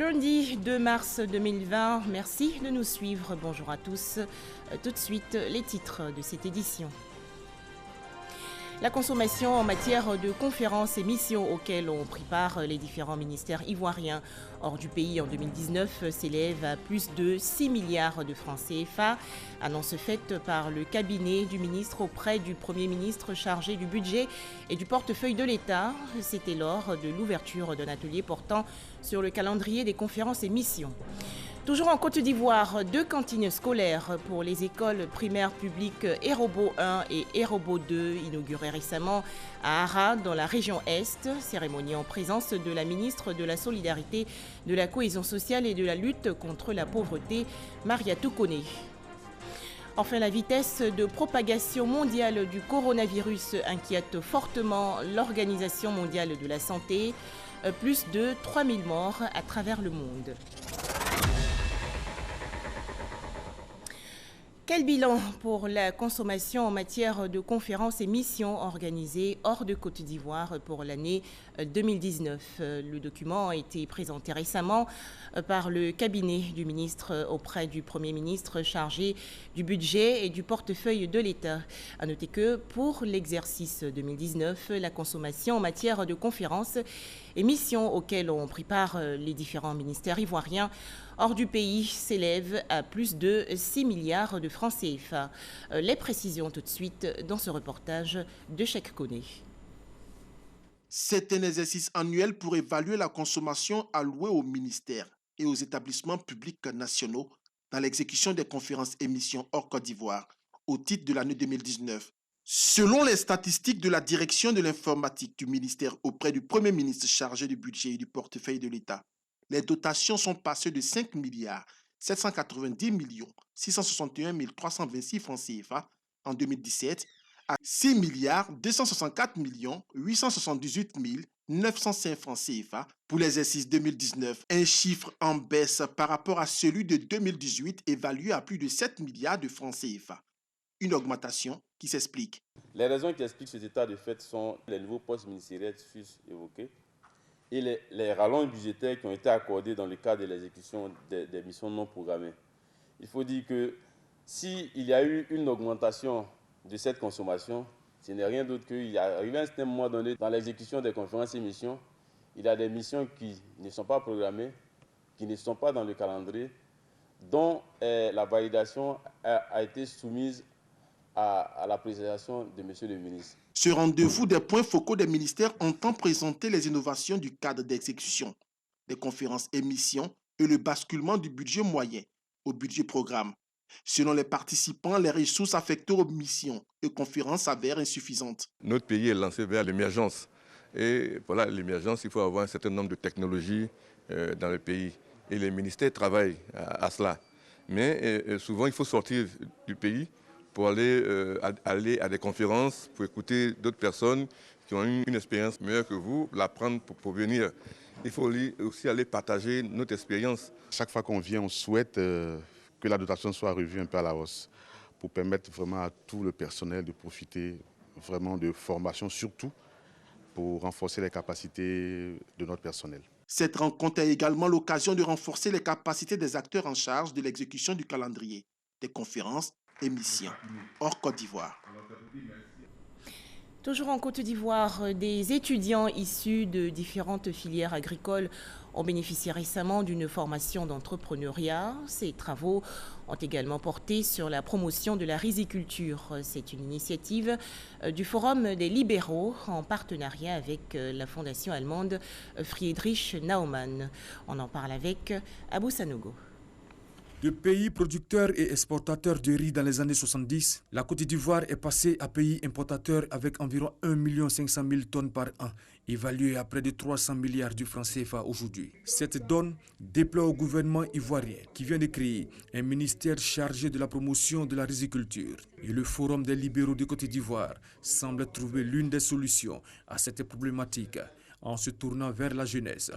Lundi 2 mars 2020, merci de nous suivre. Bonjour à tous. Tout de suite, les titres de cette édition. La consommation en matière de conférences et missions auxquelles ont pris part les différents ministères ivoiriens hors du pays en 2019 s'élève à plus de 6 milliards de francs CFA. Annonce faite par le cabinet du ministre auprès du Premier ministre chargé du budget et du portefeuille de l'État. C'était lors de l'ouverture d'un atelier portant sur le calendrier des conférences et missions. Toujours en Côte d'Ivoire, 2 cantines scolaires pour les écoles primaires publiques Hérobo 1 et Hérobo 2 inaugurées récemment à Ara, dans la région Est. Cérémonie en présence de la ministre de la Solidarité, de la Cohésion sociale et de la lutte contre la pauvreté, Mariatou Koné. Enfin, la vitesse de propagation mondiale du coronavirus inquiète fortement l'Organisation mondiale de la santé. Plus de 3000 morts à travers le monde. Quel bilan pour la consommation en matière de conférences et missions organisées hors de Côte d'Ivoire pour l'année 2019 ? Le document a été présenté récemment par le cabinet du ministre auprès du Premier ministre chargé du budget et du portefeuille de l'État. À noter que pour l'exercice 2019, la consommation en matière de conférences et missions auxquelles ont pris part les différents ministères ivoiriens hors du pays s'élève à plus de 6 milliards de francs CFA. Les précisions tout de suite dans ce reportage de Cheikh Koné. C'est un exercice annuel pour évaluer la consommation allouée aux ministères et aux établissements publics nationaux dans l'exécution des conférences et missions hors Côte d'Ivoire au titre de l'année 2019. Selon les statistiques de la direction de l'informatique du ministère auprès du Premier ministre chargé du budget et du portefeuille de l'État, les dotations sont passées de 5 milliards 790 millions 661 326 francs CFA en 2017 à 6 milliards 264 millions 878 905 francs CFA pour l'exercice 2019, un chiffre en baisse par rapport à celui de 2018 évalué à plus de 7 milliards de francs CFA. Une augmentation qui s'explique. Les raisons qui expliquent cet état de fait sont les nouveaux postes ministériels évoqués et les rallonges budgétaires qui ont été accordés dans le cadre de l'exécution des missions non programmées. Il faut dire que s'il y a eu une augmentation de cette consommation, ce n'est rien d'autre qu'il y a arrivé à un certain moment donné dans l'exécution des conférences et missions, il y a des missions qui ne sont pas programmées, qui ne sont pas dans le calendrier, dont la validation a été soumise à l'appréciation de M. le ministre. Ce rendez-vous des points focaux des ministères entend présenter les innovations du cadre d'exécution des conférences et missions et le basculement du budget moyen au budget programme. Selon les participants, les ressources affectées aux missions et conférences s'avèrent insuffisantes. Notre pays est lancé vers l'émergence. Et voilà, l'émergence, il faut avoir un certain nombre de technologies dans le pays. Et les ministères travaillent à cela. Mais souvent, il faut sortir du pays pour aller à des conférences, pour écouter d'autres personnes qui ont une expérience meilleure que vous, l'apprendre pour venir. Il faut aussi aller partager notre expérience. Chaque fois qu'on vient, on souhaite que la dotation soit revue un peu à la hausse pour permettre vraiment à tout le personnel de profiter vraiment de formation, surtout pour renforcer les capacités de notre personnel. Cette rencontre est également l'occasion de renforcer les capacités des acteurs en charge de l'exécution du calendrier, des conférences et missions hors Côte d'Ivoire. Toujours en Côte d'Ivoire, des étudiants issus de différentes filières agricoles ont bénéficié récemment d'une formation d'entrepreneuriat. Ces travaux ont également porté sur la promotion de la riziculture. C'est une initiative du Forum des libéraux en partenariat avec la fondation allemande Friedrich Naumann. On en parle avec Abou Sanogo. De pays producteur et exportateur de riz dans les années 70, la Côte d'Ivoire est passée à pays importateur avec environ 1 500 000 tonnes par an, évaluée à près de 300 milliards de francs CFA aujourd'hui. Cette donne déplaît au gouvernement ivoirien qui vient de créer un ministère chargé de la promotion de la riziculture. Et le Forum des libéraux de Côte d'Ivoire semble trouver l'une des solutions à cette problématique en se tournant vers la jeunesse.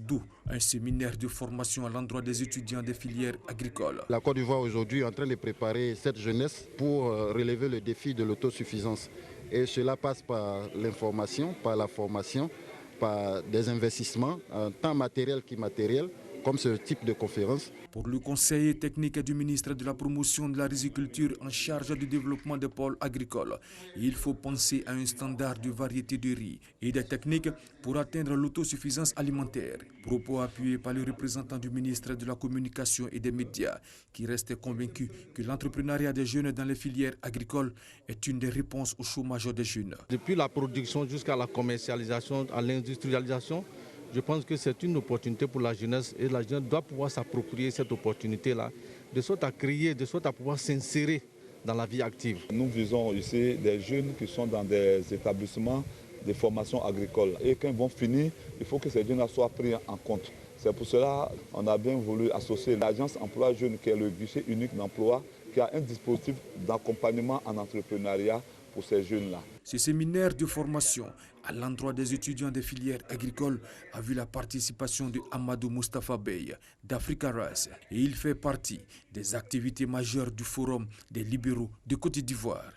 D'où un séminaire de formation à l'endroit des étudiants des filières agricoles. La Côte d'Ivoire aujourd'hui est en train de préparer cette jeunesse pour relever le défi de l'autosuffisance. Et cela passe par l'information, par la formation, par des investissements, tant matériels qu'immatériels, comme ce type de conférence. Pour le conseiller technique du ministre de la Promotion de la Riziculture en charge du développement des pôles agricoles, il faut penser à un standard de variété de riz et des techniques pour atteindre l'autosuffisance alimentaire. Propos appuyés par le représentant du ministre de la Communication et des Médias, qui reste convaincu que l'entrepreneuriat des jeunes dans les filières agricoles est une des réponses au chômage des jeunes. Depuis la production jusqu'à la commercialisation, à l'industrialisation, je pense que c'est une opportunité pour la jeunesse et la jeunesse doit pouvoir s'approprier cette opportunité-là, de sorte à créer, de sorte à pouvoir s'insérer dans la vie active. Nous visons ici des jeunes qui sont dans des établissements de formation agricole et quand ils vont finir, il faut que ces jeunes soient pris en compte. C'est pour cela qu'on a bien voulu associer l'agence emploi jeune qui est le guichet unique d'emploi, qui a un dispositif d'accompagnement en entrepreneuriat pour ces jeunes-là. Ce séminaire de formation à l'endroit des étudiants des filières agricoles a vu la participation de Amadou Moustapha Bey d'Africa Rice et il fait partie des activités majeures du Forum des libéraux de Côte d'Ivoire.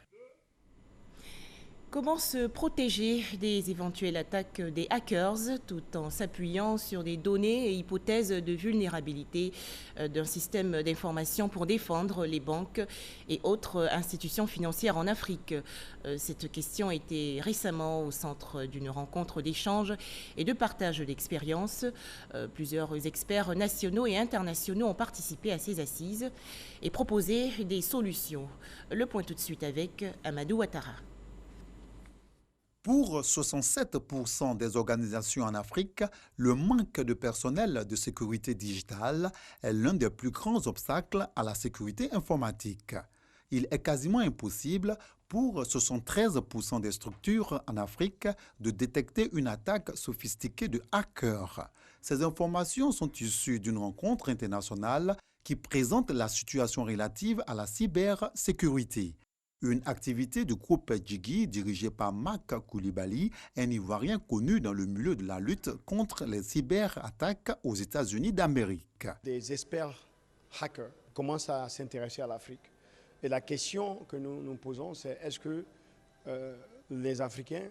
Comment se protéger des éventuelles attaques des hackers tout en s'appuyant sur des données et hypothèses de vulnérabilité d'un système d'information pour défendre les banques et autres institutions financières en Afrique? Cette question était récemment au centre d'une rencontre d'échange et de partage d'expériences. Plusieurs experts nationaux et internationaux ont participé à ces assises et proposé des solutions. Le point tout de suite avec Amadou Ouattara. Pour 67% des organisations en Afrique, le manque de personnel de sécurité digitale est l'un des plus grands obstacles à la sécurité informatique. Il est quasiment impossible pour 73% des structures en Afrique de détecter une attaque sophistiquée de hackers. Ces informations sont issues d'une rencontre internationale qui présente la situation relative à la cybersécurité. Une activité du groupe Djigui dirigée par Mak Koulibaly, un Ivoirien connu dans le milieu de la lutte contre les cyberattaques aux États-Unis d'Amérique. Des experts hackers commencent à s'intéresser à l'Afrique. Et la question que nous nous posons, c'est est-ce que les Africains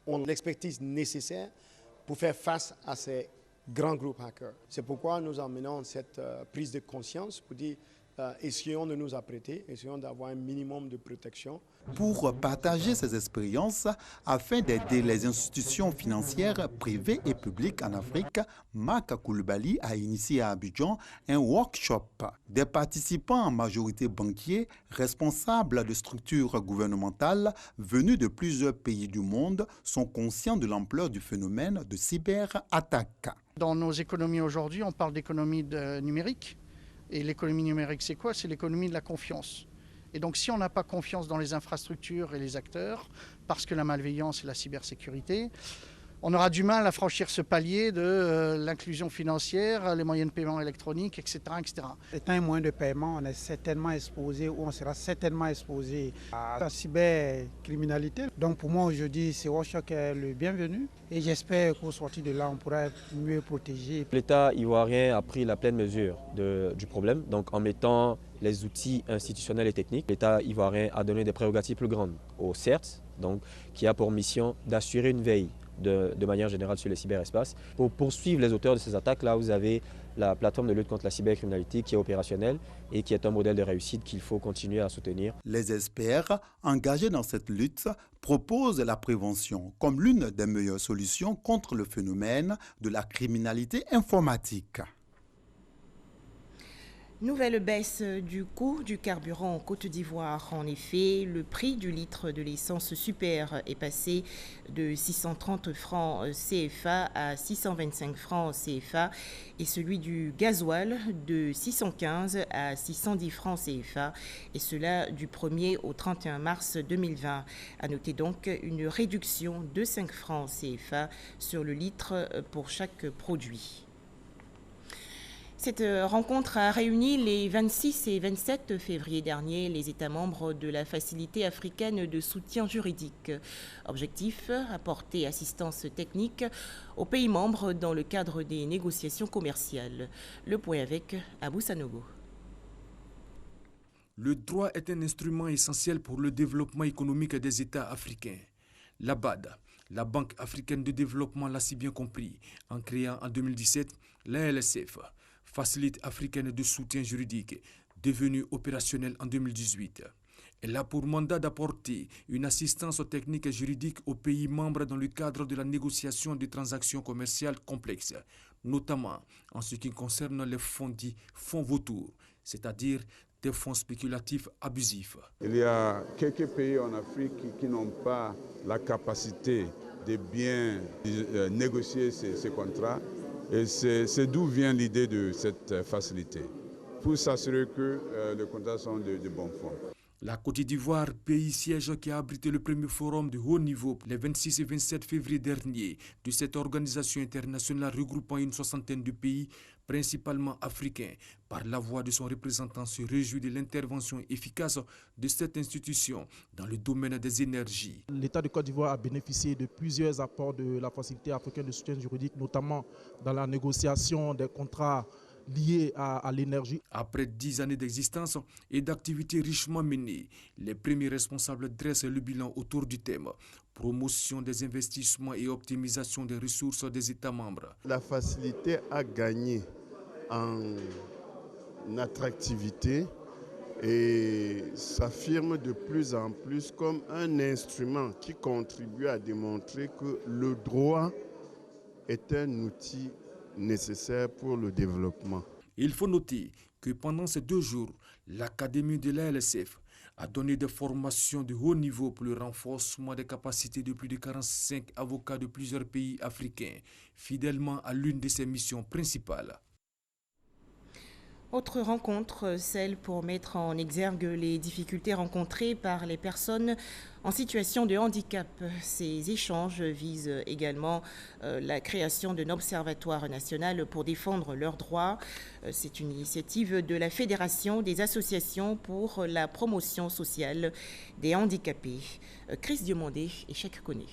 ont l'expertise nécessaire pour faire face à ces grands groupes hackers? C'est pourquoi nous emmenons cette prise de conscience pour dire essayons de nous apprêter, essayons d'avoir un minimum de protection. Pour partager ces expériences, afin d'aider les institutions financières privées et publiques en Afrique, Mak Koulibaly a initié à Abidjan un workshop. Des participants en majorité banquiers, responsables de structures gouvernementales venus de plusieurs pays du monde, sont conscients de l'ampleur du phénomène de cyberattaque. Dans nos économies aujourd'hui, on parle d'économie numérique. Et l'économie numérique, c'est quoi? C'est l'économie de la confiance. Et donc, si on n'a pas confiance dans les infrastructures et les acteurs, parce que la malveillance et la cybersécurité, on aura du mal à franchir ce palier de l'inclusion financière, les moyens de paiement électroniques, etc., etc. Étant un moyen de paiement, on est certainement exposé ou on sera certainement exposé à la cybercriminalité. Donc pour moi aujourd'hui, ce workshop est le bienvenu et j'espère qu'au sortir de là, on pourra être mieux protégé. L'État ivoirien a pris la pleine mesure du problème, donc en mettant les outils institutionnels et techniques. L'État ivoirien a donné des prérogatives plus grandes au CERT, donc, qui a pour mission d'assurer une veille de manière générale sur les cyberespaces. Pour poursuivre les auteurs de ces attaques, là vous avez la plateforme de lutte contre la cybercriminalité qui est opérationnelle et qui est un modèle de réussite qu'il faut continuer à soutenir. Les experts engagés dans cette lutte proposent la prévention comme l'une des meilleures solutions contre le phénomène de la criminalité informatique. Nouvelle baisse du coût du carburant en Côte d'Ivoire. En effet, le prix du litre de l'essence super est passé de 630 francs CFA à 625 francs CFA et celui du gasoil de 615 à 610 francs CFA et cela du 1er au 31 mars 2020. À noter donc une réduction de 5 francs CFA sur le litre pour chaque produit. Cette rencontre a réuni les 26 et 27 février dernier les États membres de la Facilité africaine de soutien juridique. Objectif, apporter assistance technique aux pays membres dans le cadre des négociations commerciales. Le point avec Abou Sanogo. Le droit est un instrument essentiel pour le développement économique des États africains. La BAD, la Banque africaine de développement, l'a si bien compris en créant en 2017 la LSF. facilité africaine de soutien juridique, devenue opérationnelle en 2018. Elle a pour mandat d'apporter une assistance technique et juridique aux pays membres dans le cadre de la négociation des transactions commerciales complexes, notamment en ce qui concerne les fonds dits fonds vautours, c'est-à-dire des fonds spéculatifs abusifs. Il y a quelques pays en Afrique qui n'ont pas la capacité de bien négocier ces contrats, et c'est d'où vient l'idée de cette facilité, pour s'assurer que les contrats sont de bons fonds. La Côte d'Ivoire, pays siège qui a abrité le premier forum de haut niveau les 26 et 27 février dernier de cette organisation internationale regroupant une soixantaine de pays, principalement africains, par la voix de son représentant, se réjouit de l'intervention efficace de cette institution dans le domaine des énergies. L'État de Côte d'Ivoire a bénéficié de plusieurs apports de la Facilité africaine de soutien juridique, notamment dans la négociation des contrats liés à l'énergie. Après 10 années d'existence et d'activités richement menées, les premiers responsables dressent le bilan autour du thème promotion des investissements et optimisation des ressources des États membres. La facilité a gagné en attractivité et s'affirme de plus en plus comme un instrument qui contribue à démontrer que le droit est un outil nécessaire pour le développement. Il faut noter que pendant ces 2 jours, l'Académie de l'ALSF a donné des formations de haut niveau pour le renforcement des capacités de plus de 45 avocats de plusieurs pays africains, fidèlement à l'une de ses missions principales. Autre rencontre, celle pour mettre en exergue les difficultés rencontrées par les personnes en situation de handicap. Ces échanges visent également la création d'un observatoire national pour défendre leurs droits. C'est une initiative de la Fédération des associations pour la promotion sociale des handicapés. Chris Diomandé et Cheikh Koné.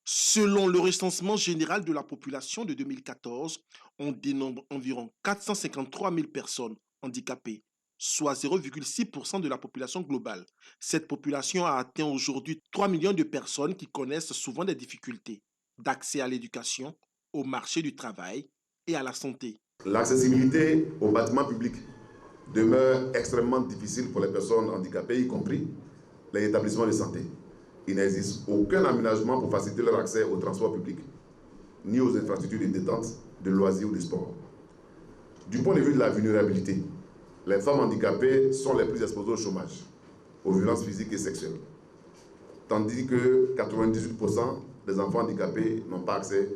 Selon le recensement général de la population de 2014, on dénombre environ 453 000 personnes handicapées, soit 0,6% de la population globale. Cette population a atteint aujourd'hui 3 millions de personnes qui connaissent souvent des difficultés d'accès à l'éducation, au marché du travail et à la santé. L'accessibilité aux bâtiments publics demeure extrêmement difficile pour les personnes handicapées, y compris les établissements de santé. Il n'existe aucun aménagement pour faciliter leur accès aux transports publics, ni aux infrastructures de détente, de loisirs ou de sport. Du point de vue de la vulnérabilité, les femmes handicapées sont les plus exposées au chômage, aux violences physiques et sexuelles, tandis que 98% des enfants handicapés n'ont pas accès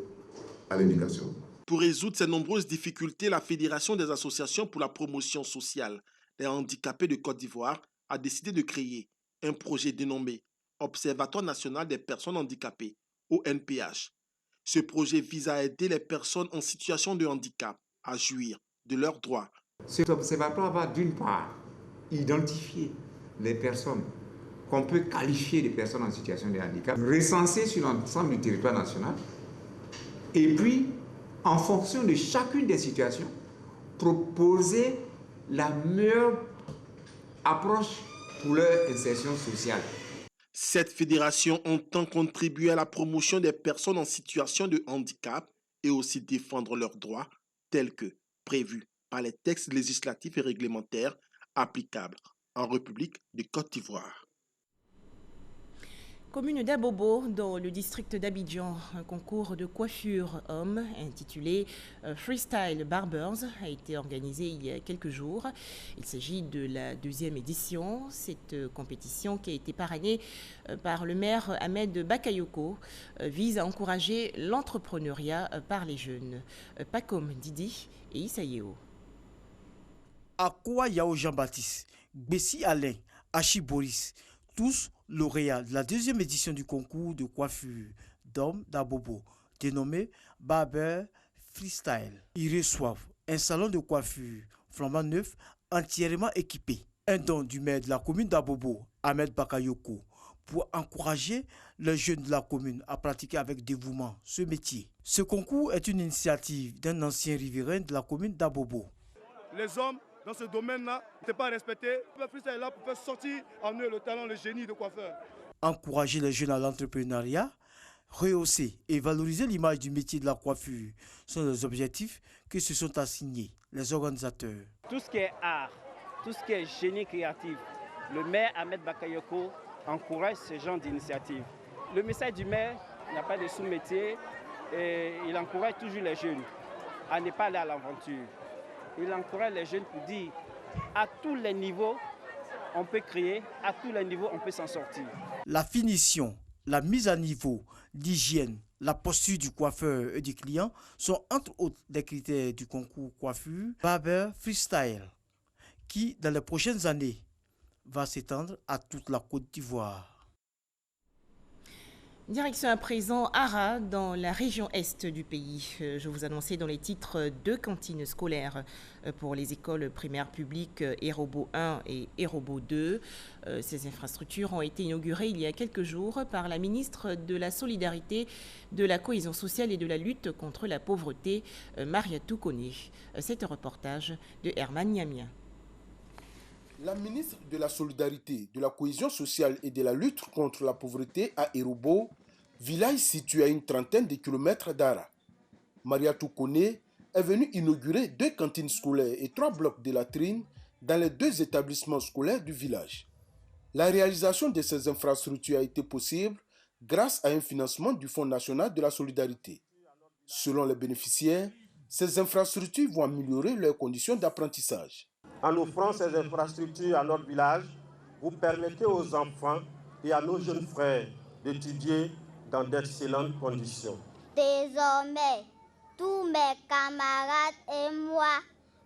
à l'éducation. Pour résoudre ces nombreuses difficultés, la Fédération des associations pour la promotion sociale des handicapés de Côte d'Ivoire a décidé de créer un projet dénommé Observatoire national des personnes handicapées, ONPH. Ce projet vise à aider les personnes en situation de handicap à jouir de leurs droits. Cet observatoire va d'une part identifier les personnes qu'on peut qualifier de personnes en situation de handicap, recenser sur l'ensemble du territoire national, et puis, en fonction de chacune des situations, proposer la meilleure approche pour leur insertion sociale. Cette fédération entend contribuer à la promotion des personnes en situation de handicap et aussi défendre leurs droits tels que prévus par les textes législatifs et réglementaires applicables en République de Côte d'Ivoire. Commune d'Abobo, dans le district d'Abidjan, un concours de coiffure homme intitulé Freestyle Barbers a été organisé il y a quelques jours. Il s'agit de la 2e édition. Cette compétition, qui a été parrainée par le maire Ahmed Bakayoko, vise à encourager l'entrepreneuriat par les jeunes. Pacom Didi et Issaïeo. Akoua Yao Jean-Baptiste, Bessi Alain, Hachi Boris, tous lauréats de la 2e édition du concours de coiffure d'hommes d'Abobo, dénommé Barber Freestyle. Ils reçoivent un salon de coiffure flambant neuf, entièrement équipé. Un don du maire de la commune d'Abobo, Ahmed Bakayoko, pour encourager les jeunes de la commune à pratiquer avec dévouement ce métier. Ce concours est une initiative d'un ancien riverain de la commune d'Abobo. Les hommes dans ce domaine-là n'étaient pas respectés. Le freestyle est là pour faire sortir en eux le talent, le génie de coiffeur. Encourager les jeunes à l'entrepreneuriat, Rehausser et valoriser l'image du métier de la coiffure sont les objectifs que se sont assignés les organisateurs. Tout ce qui est art, tout ce qui est génie créatif, le maire Ahmed Bakayoko encourage ce genre d'initiative. Le message du maire n'a pas de sous-métier et il encourage toujours les jeunes à ne pas aller à l'aventure. Il encourage les jeunes pour dire à tous les niveaux on peut créer, à tous les niveaux on peut s'en sortir. La finition, la mise à niveau, l'hygiène, la posture du coiffeur et du client sont entre autres des critères du concours coiffure Barber Freestyle qui, dans les prochaines années, va s'étendre à toute la Côte d'Ivoire. Direction à présent Ara, dans la région est du pays. Je vous annonçais dans les titres 2 cantines scolaires pour les écoles primaires publiques Erobo 1 et Erobo 2. Ces infrastructures ont été inaugurées il y a quelques jours par la ministre de la Solidarité, de la Cohésion sociale et de la lutte contre la pauvreté, Mariatou Koné. C'est un reportage de Herman Niamia. La ministre de la Solidarité, de la Cohésion sociale et de la lutte contre la pauvreté à Erobo, village situé à une trentaine de kilomètres d'Ara. Mariatou Koné est venue inaugurer 2 cantines scolaires et 3 blocs de latrines dans les 2 établissements scolaires du village. La réalisation de ces infrastructures a été possible grâce à un financement du Fonds national de la solidarité. Selon les bénéficiaires, ces infrastructures vont améliorer leurs conditions d'apprentissage. En offrant ces infrastructures à notre village, vous permettez aux enfants et à nos jeunes frères d'étudier dans d'excellentes conditions. Désormais, tous mes camarades et moi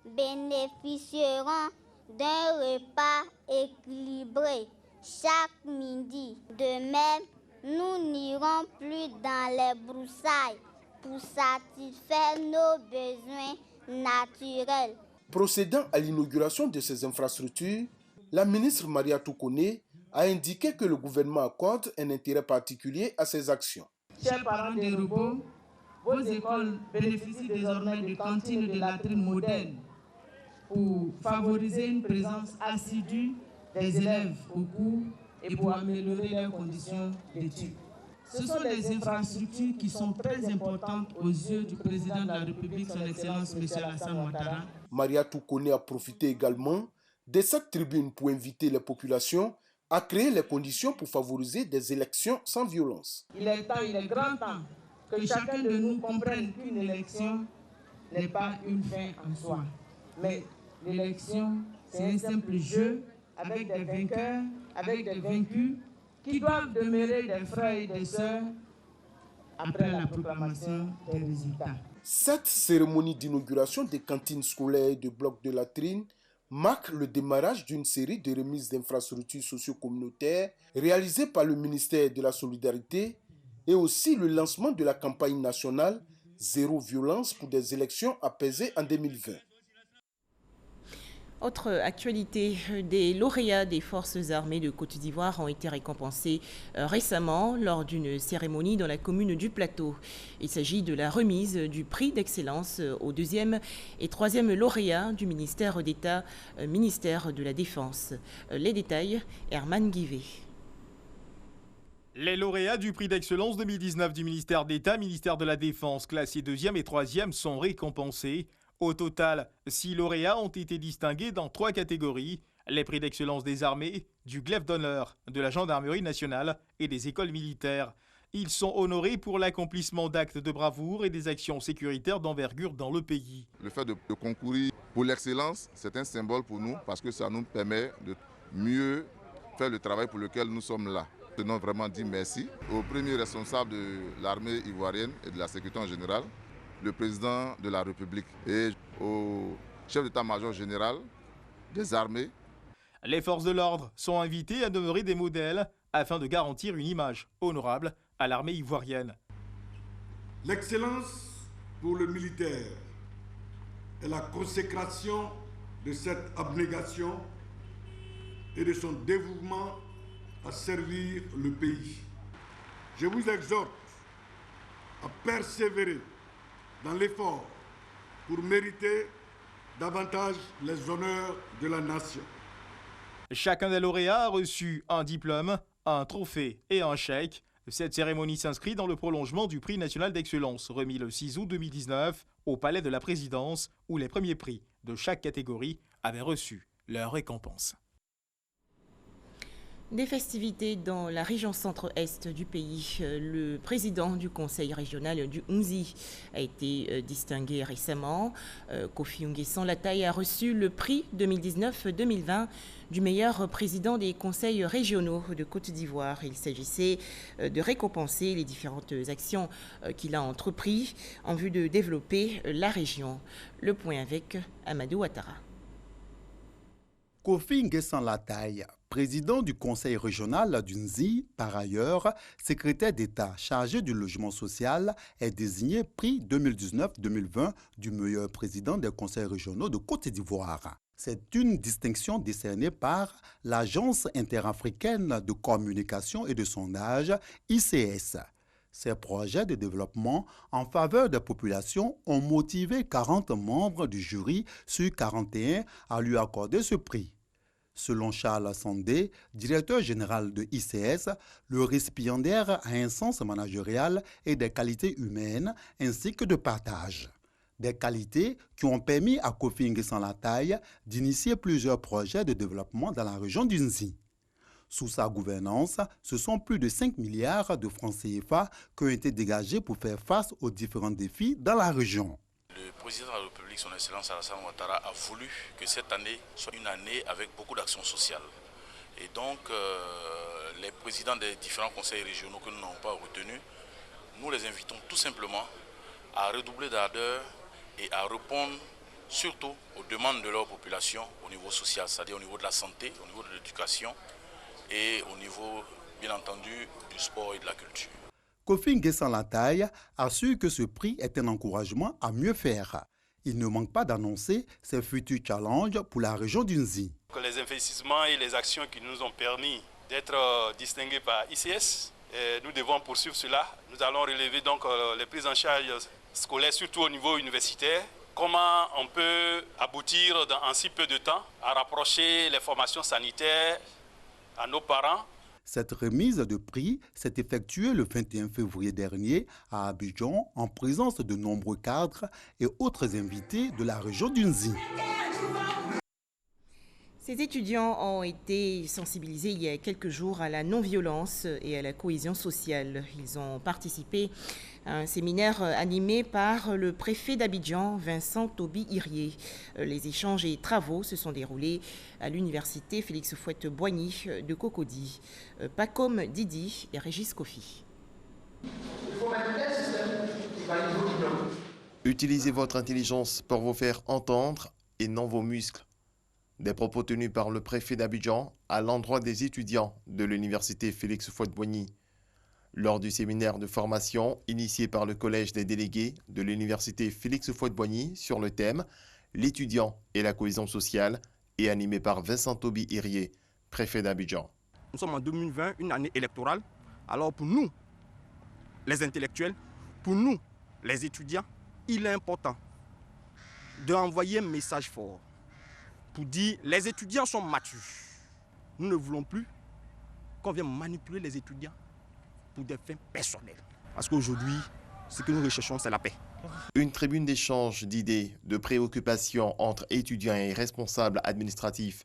bénéficieront d'un repas équilibré chaque midi. De même, nous n'irons plus dans les broussailles pour satisfaire nos besoins naturels. Procédant à l'inauguration de ces infrastructures, la ministre Mariatou Koné a indiqué que le gouvernement accorde un intérêt particulier à ces actions. Chers parents d'Erobo, vos écoles bénéficient désormais de cantines de latrines modernes pour favoriser une présence assidue des élèves au cours et pour améliorer leurs conditions d'études. Ce sont des infrastructures qui sont très importantes aux yeux du président de la République, son Excellence M. Alassane Ouattara. Mariatou Koné a profité également de cette tribune pour inviter les populations à créer les conditions pour favoriser des élections sans violence. Il est grand temps que chacun de nous comprenne qu'une élection n'est pas une fin en soi. Mais l'élection, c'est un simple jeu avec des vainqueurs, avec des vaincus, qui doivent demeurer des frères et des sœurs après la proclamation des résultats. Cette cérémonie d'inauguration des cantines scolaires et de blocs de latrines marque le démarrage d'une série de remises d'infrastructures socio-communautaires réalisées par le ministère de la Solidarité et aussi le lancement de la campagne nationale Zéro violence pour des élections apaisées en 2020. Autre actualité, des lauréats des forces armées de Côte d'Ivoire ont été récompensés récemment lors d'une cérémonie dans la commune du Plateau. Il s'agit de la remise du prix d'excellence aux 2e et 3e lauréats du ministère d'État, ministère de la Défense. Les détails, Herman Guivet. Les lauréats du prix d'excellence 2019 du ministère d'État, ministère de la Défense, classés 2e et 3e, sont récompensés. Au total, 6 lauréats ont été distingués dans 3 catégories, les prix d'excellence des armées, du glaive d'honneur, de la gendarmerie nationale et des écoles militaires. Ils sont honorés pour l'accomplissement d'actes de bravoure et des actions sécuritaires d'envergure dans le pays. Le fait de concourir pour l'excellence, c'est un symbole pour nous parce que ça nous permet de mieux faire le travail pour lequel nous sommes là. Nous tenons vraiment dire merci au premier responsable de l'armée ivoirienne et de la sécurité en général, le président de la République et au chef d'état-major général des armées. Les forces de l'ordre sont invitées à demeurer des modèles afin de garantir une image honorable à l'armée ivoirienne. L'excellence pour le militaire est la consécration de cette abnégation et de son dévouement à servir le pays. Je vous exhorte à persévérer dans l'effort pour mériter davantage les honneurs de la nation. Chacun des lauréats a reçu un diplôme, un trophée et un chèque Cette cérémonie s'inscrit dans le prolongement du prix national d'excellence remis le 6 août 2019 au Palais de la Présidence où les premiers prix de chaque catégorie avaient reçu leur récompense. Des festivités dans la région centre-est du pays. Le président du conseil régional du Nzi a été distingué récemment. Kofi Nguessan Lataye a reçu le prix 2019-2020 du meilleur président des conseils régionaux de Côte d'Ivoire. Il s'agissait de récompenser les différentes actions qu'il a entreprises en vue de développer la région. Le point avec Amadou Ouattara. Kofi Nguessan Lataye, président du conseil régional du Nzi, par ailleurs, secrétaire d'État chargé du logement social, est désigné prix 2019-2020 du meilleur président des conseils régionaux de Côte d'Ivoire. C'est une distinction décernée par l'Agence interafricaine de communication et de sondage, ICS. Ces projets de développement en faveur des populations ont motivé 40 membres du jury sur 41 à lui accorder ce prix. Selon Charles Sandé, directeur général de ICS, le récipiendaire a un sens managérial et des qualités humaines ainsi que de partage. Des qualités qui ont permis à Kofi Nguessan Lataye d'initier plusieurs projets de développement dans la région du Nzi. Sous sa gouvernance, ce sont plus de 5 milliards de francs CFA qui ont été dégagés pour faire face aux différents défis dans la région. Le président de la République, son Excellence Alassane Ouattara, a voulu que cette année soit une année avec beaucoup d'actions sociales. Et donc, les présidents des différents conseils régionaux que nous n'avons pas retenus, nous les invitons tout simplement à redoubler d'ardeur et à répondre surtout aux demandes de leur population au niveau social, c'est-à-dire au niveau de la santé, au niveau de l'éducation et au niveau, bien entendu, du sport et de la culture. Kofi Nguessan Lataye assure que ce prix est un encouragement à mieux faire. Il ne manque pas d'annoncer ses futurs challenges pour la région du Nzi. Les investissements et les actions qui nous ont permis d'être distingués par ICS, nous devons poursuivre cela. Nous allons relever donc les prises en charge scolaires, surtout au niveau universitaire. Comment on peut aboutir en si peu de temps à rapprocher les formations sanitaires à nos parents. Cette remise de prix s'est effectuée le 21 février dernier à Abidjan en présence de nombreux cadres et autres invités de la région du Nzi. Ces étudiants ont été sensibilisés il y a quelques jours à la non-violence et à la cohésion sociale. Ils ont participé à un séminaire animé par le préfet d'Abidjan, Vincent Toby-Irié. Les échanges et travaux se sont déroulés à l'université Félix Houphouët-Boigny de Cocody. Pacom Didi et Régis Kofi. Utilisez votre intelligence pour vous faire entendre et non vos muscles. Des propos tenus par le préfet d'Abidjan à l'endroit des étudiants de l'université Félix Houphouët-Boigny. Lors du séminaire de formation initié par le collège des délégués de l'université Félix Houphouët-Boigny sur le thème « L'étudiant et la cohésion sociale » et animé par Vincent Toby-Irié, préfet d'Abidjan. Nous sommes en 2020, une année électorale. Alors pour nous, les intellectuels, pour nous, les étudiants, il est important d'envoyer un message fort pour dire les étudiants sont matures. Nous ne voulons plus qu'on vienne manipuler les étudiants pour des fins personnelles. Parce qu'aujourd'hui, ce que nous recherchons, c'est la paix. Une tribune d'échange d'idées, de préoccupations entre étudiants et responsables administratifs.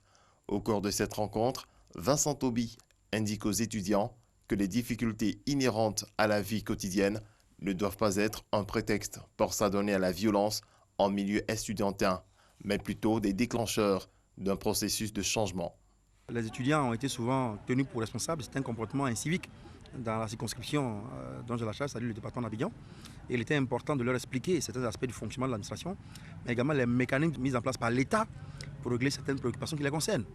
Au cours de cette rencontre, Vincent Toby indique aux étudiants que les difficultés inhérentes à la vie quotidienne ne doivent pas être un prétexte pour s'adonner à la violence en milieu estudiantin, mais plutôt des déclencheurs d'un processus de changement. Les étudiants ont été souvent tenus pour responsables, c'est un comportement incivique dans la circonscription dont j'ai la charge, c'est-à-dire le département d'Abidjan. Il était important de leur expliquer certains aspects du fonctionnement de l'administration, mais également les mécanismes mis en place par l'État pour régler certaines préoccupations qui les concernent.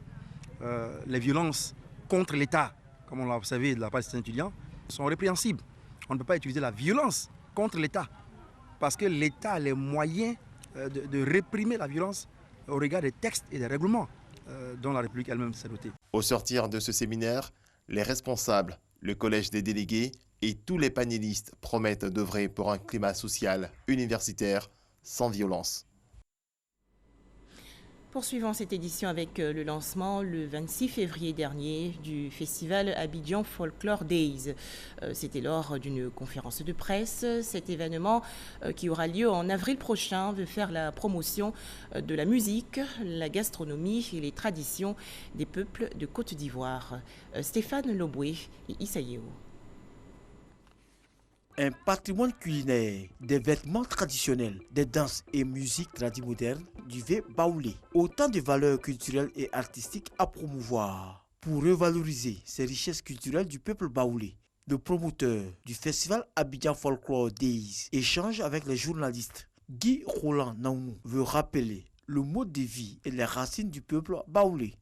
Les violences contre l'État, comme on l'a observé de la part de certains étudiants, sont répréhensibles. On ne peut pas utiliser la violence contre l'État parce que l'État a les moyens de réprimer la violence au regard des textes et des règlements dont la République elle-même s'est dotée. Au sortir de ce séminaire, les responsables, le collège des délégués et tous les panélistes promettent d'œuvrer pour un climat social universitaire sans violence. Poursuivons cette édition avec le lancement le 26 février dernier du festival Abidjan Folklore Days. C'était lors d'une conférence de presse. Cet événement qui aura lieu en avril prochain veut faire la promotion de la musique, la gastronomie et les traditions des peuples de Côte d'Ivoire. Stéphane Loboué et Issaïeo. Un patrimoine culinaire, des vêtements traditionnels, des danses et musiques tradimodernes du V baoulé. Autant de valeurs culturelles et artistiques à promouvoir. Pour revaloriser ces richesses culturelles du peuple baoulé, le promoteur du festival Abidjan Folklore Days échange avec les journalistes. Guy Roland Naoumou veut rappeler le mode de vie et les racines du peuple baoulé.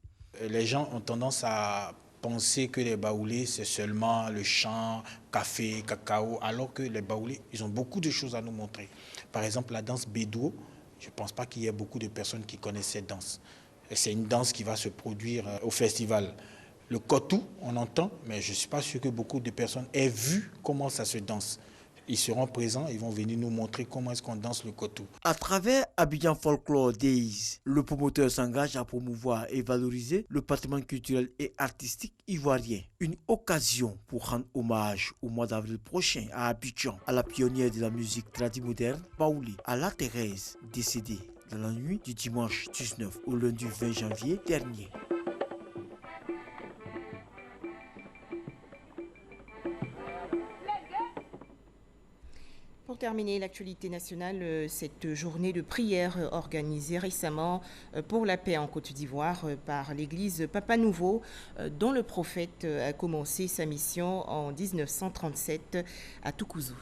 Les gens ont tendance à penser que les baoulés, c'est seulement le chant, café, cacao, alors que les baoulés, ils ont beaucoup de choses à nous montrer. Par exemple, la danse bédou, je ne pense pas qu'il y ait beaucoup de personnes qui connaissent cette danse. C'est une danse qui va se produire au festival. Le kotou, on entend, mais je ne suis pas sûr que beaucoup de personnes aient vu comment ça se danse. Ils seront présents, ils vont venir nous montrer comment est-ce qu'on danse le kotou. À travers Abidjan Folklore Days, le promoteur s'engage à promouvoir et valoriser le patrimoine culturel et artistique ivoirien. Une occasion pour rendre hommage au mois d'avril prochain à Abidjan, à la pionnière de la musique tradimoderne, baoulé, à la Thérèse, décédée dans la nuit du dimanche 19 au lundi 20 janvier dernier. Pour terminer l'actualité nationale, cette journée de prière organisée récemment pour la paix en Côte d'Ivoire par l'église Papa Nouveau, dont le prophète a commencé sa mission en 1937 à Toukouzou.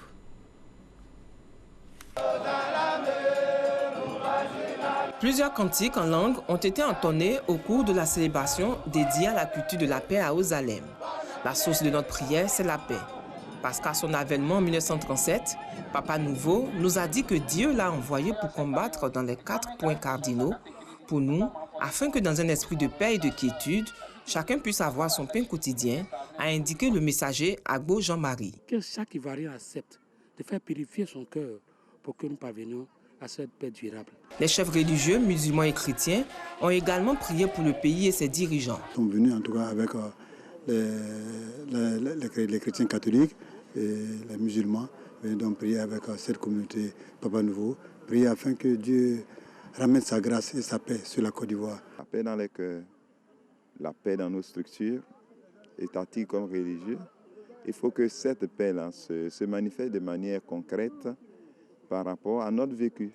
Plusieurs cantiques en langue ont été entonnés au cours de la célébration dédiée à la culture de la paix à Ozalem. La source de notre prière, c'est la paix. Parce qu'à son avènement en 1937, Papa Nouveau nous a dit que Dieu l'a envoyé pour combattre dans les 4 points cardinaux pour nous, afin que dans un esprit de paix et de quiétude, chacun puisse avoir son pain quotidien, a indiqué le messager Agbo Jean-Marie. Que chaque Ivoirien accepte de faire purifier son cœur pour que nous parvenions à cette paix durable. Les chefs religieux, musulmans et chrétiens ont également prié pour le pays et ses dirigeants. Nous sommes venus en tout cas avec les chrétiens catholiques et les musulmans, donc prier avec cette communauté Papa Nouveau, prier afin que Dieu ramène sa grâce et sa paix sur la Côte d'Ivoire. La paix dans les cœurs, la paix dans nos structures, étatiques comme religieuses. Il faut que cette paix-là se manifeste de manière concrète par rapport à notre vécu.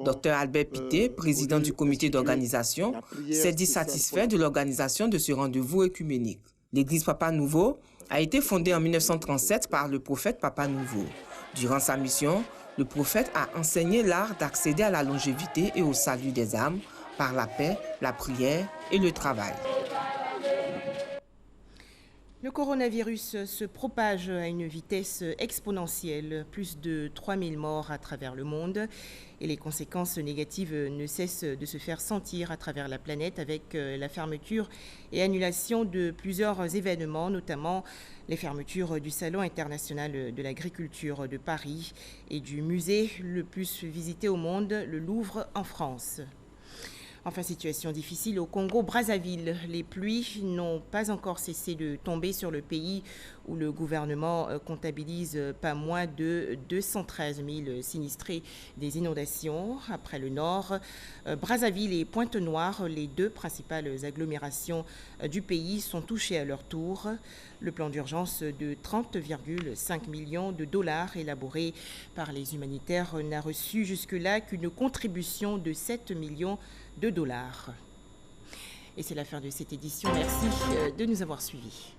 Dr Albert Pité, président du comité d'organisation, s'est dit satisfait de l'organisation de ce rendez-vous œcuménique. L'église Papa Nouveau a été fondée en 1937 par le prophète Papa Nouveau. Durant sa mission, le prophète a enseigné l'art d'accéder à la longévité et au salut des âmes par la paix, la prière et le travail. Le coronavirus se propage à une vitesse exponentielle, plus de 3000 morts à travers le monde et les conséquences négatives ne cessent de se faire sentir à travers la planète avec la fermeture et annulation de plusieurs événements, notamment les fermetures du Salon international de l'agriculture de Paris et du musée le plus visité au monde, le Louvre en France. Enfin, situation difficile au Congo-Brazzaville. Les pluies n'ont pas encore cessé de tomber sur le pays où le gouvernement comptabilise pas moins de 213 000 sinistrés des inondations. Après le nord, Brazzaville et Pointe-Noire, les 2 principales agglomérations du pays, sont touchées à leur tour. Le plan d'urgence de 30,5 millions de dollars élaboré par les humanitaires n'a reçu jusque-là qu'une contribution de 7 millions de dollars. Et c'est la fin de cette édition. Merci de nous avoir suivis.